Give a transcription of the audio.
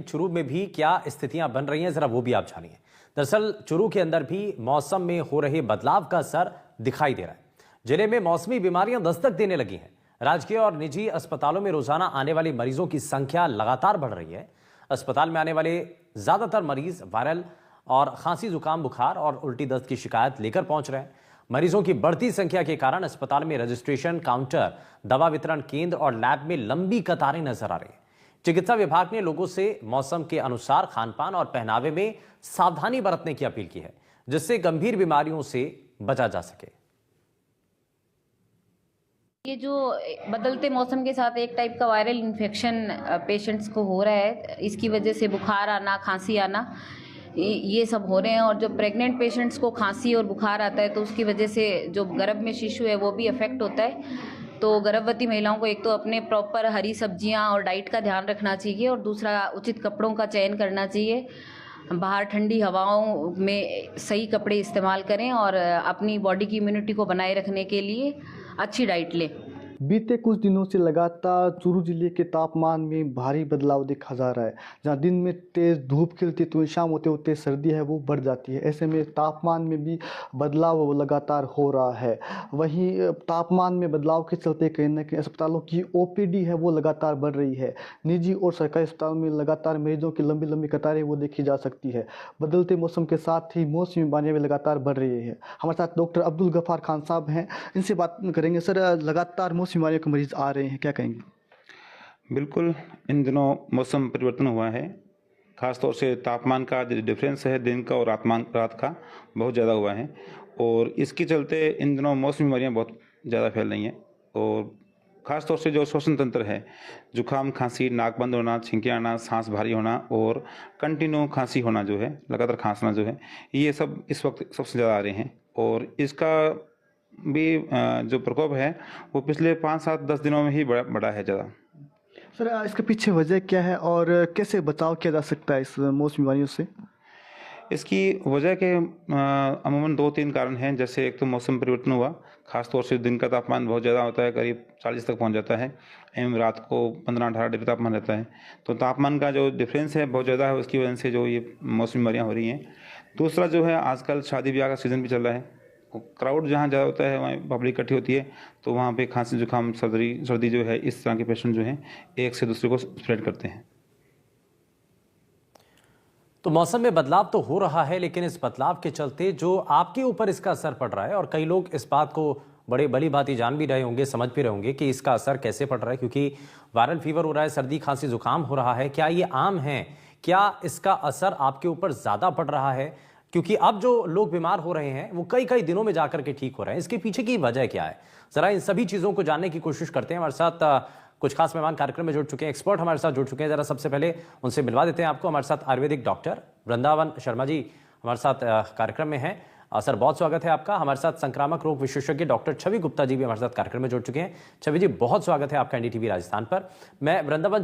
लेकिन चुरू में भी क्या स्थितियां बन रही हैं, जरा वो भी आप जानिए। दरअसल चुरू के अंदर भी मौसम में हो रहे बदलाव का असर दिखाई दे रहा है। जिले में मौसमी बीमारियां दस्तक देने लगी हैं। राजकीय और निजी अस्पतालों में रोजाना आने वाले मरीजों की संख्या लगातार बढ़ रही है। अस्पताल में आने वाले ज्यादातर मरीज वायरल और खांसी, जुकाम, बुखार और उल्टी दस्त की शिकायत लेकर पहुंच रहे हैं। मरीजों की बढ़ती संख्या के कारण अस्पताल में रजिस्ट्रेशन काउंटर, दवा वितरण केंद्र और लैब में लंबी कतारें नजर आ रही है। चिकित्सा विभाग ने लोगों से मौसम के अनुसार खानपान और पहनावे में सावधानी बरतने की अपील की है, जिससे गंभीर बीमारियों से बचा जा सके। ये जो बदलते मौसम के साथ एक टाइप का वायरल इन्फेक्शन पेशेंट्स को हो रहा है, इसकी वजह से बुखार आना, खांसी आना, ये सब हो रहे हैं। और जो प्रेग्नेंट पेशेंट्स को खांसी और बुखार आता है तो उसकी वजह से जो गर्भ में शिशु है वो भी अफेक्ट होता है। तो गर्भवती महिलाओं को एक तो अपने प्रॉपर हरी सब्जियां और डाइट का ध्यान रखना चाहिए और दूसरा उचित कपड़ों का चयन करना चाहिए। बाहर ठंडी हवाओं में सही कपड़े इस्तेमाल करें और अपनी बॉडी की इम्यूनिटी को बनाए रखने के लिए अच्छी डाइट लें। बीते कुछ दिनों से लगातार चुरू जिले के तापमान में भारी बदलाव देखा जा रहा है। जहां दिन में तेज़ धूप खिलती तो शाम होते होते सर्दी है वो बढ़ जाती है। ऐसे में तापमान में भी बदलाव लगातार हो रहा है। वहीं तापमान में बदलाव के चलते कहीं न कहीं अस्पतालों की ओपीडी है वो लगातार बढ़ रही है। निजी और सरकारी अस्पतालों में लगातार मरीजों की लंबी लंबी कतारें वो देखी जा सकती है। बदलते मौसम के साथ ही मौसमी बीमारियाँ भी लगातार बढ़ रही है। हमारे साथ डॉक्टर अब्दुल गफ़ार खान साहब हैं, इनसे बात करेंगे। सर, लगातार बीमारियों के मरीज आ रहे हैं, क्या कहेंगे? बिल्कुल, इन दिनों मौसम परिवर्तन हुआ है। ख़ासतौर से तापमान का जो डिफरेंस है दिन का और रात का बहुत ज़्यादा हुआ है और इसके चलते इन दिनों मौसमी बीमारियां बहुत ज़्यादा फैल रही हैं। और ख़ासतौर से जो श्वसन तंत्र है, जुकाम, खांसी, नाक बंद होना, छींकें आना, सांस भारी होना और कंटिन्यू खांसी होना जो है, लगातार खांसना जो है, ये सब इस वक्त सबसे ज़्यादा आ रहे हैं। और इसका भी जो प्रकोप है वो पिछले 5, 7, 10 दिनों में ही बढ़ा है ज़्यादा। सर, इसके पीछे वजह क्या है और कैसे बचाव किया जा सकता है इस मौसमी बीमारियों से? इसकी वजह के अमूमन 2-3 कारण हैं। जैसे एक तो मौसम परिवर्तन हुआ, ख़ासतौर से दिन का तापमान बहुत ज़्यादा होता है, करीब 40 तक पहुंच जाता है एवं रात को 15-18 डिग्री तापमान रहता है। तो तापमान का जो डिफरेंस है बहुत ज़्यादा है, उसकी वजह से जो ये मौसमी बीमारियाँ हो रही हैं। दूसरा जो है, आजकल शादी ब्याह का सीज़न भी चल रहा है, क्राउड जहाँ ज़्यादा होता है वहाँ पब्लिक इकट्ठी होती है, तो वहाँ पे खांसी, जुकाम, सर्दी जो है, इस तरह के पेशेंट जो हैं एक से दूसरे को स्प्रेड करते हैं। तो मौसम में बदलाव तो हो रहा है, लेकिन इस बदलाव के चलते जो आपके ऊपर इसका असर पड़ रहा है, और कई लोग इस बात को बड़े भली भांति जान भी रहे होंगे, समझ भी रहे होंगे कि इसका असर कैसे पड़ रहा है, क्योंकि वायरल फीवर हो रहा है, सर्दी, खांसी, जुकाम हो रहा है। क्या ये आम है? क्या इसका असर आपके ऊपर ज्यादा पड़ रहा है? क्योंकि अब जो लोग बीमार हो रहे हैं वो कई दिनों में जाकर के ठीक हो रहे हैं। इसके पीछे की वजह क्या है? जरा इन सभी चीजों को जानने की कोशिश करते हैं। हमारे साथ कुछ खास मेहमान कार्यक्रम में जुड़ चुके हैं, एक्सपर्ट हमारे साथ जुड़ चुके हैं। जरा सबसे पहले उनसे मिलवा देते हैं आपको। हमारे साथ आयुर्वेदिक डॉक्टर वृंदावन शर्मा जी हमारे साथ कार्यक्रम में हैं। सर, बहुत स्वागत है आपका। हमारे साथ संक्रामक रोग विशेषज्ञ डॉक्टर छवि गुप्ता जी भी हमारे साथ कार्यक्रम में जुड़ चुके हैं। छवि जी, बहुत स्वागत है आपका एनडीटीवी राजस्थान पर। मैं वृंदावन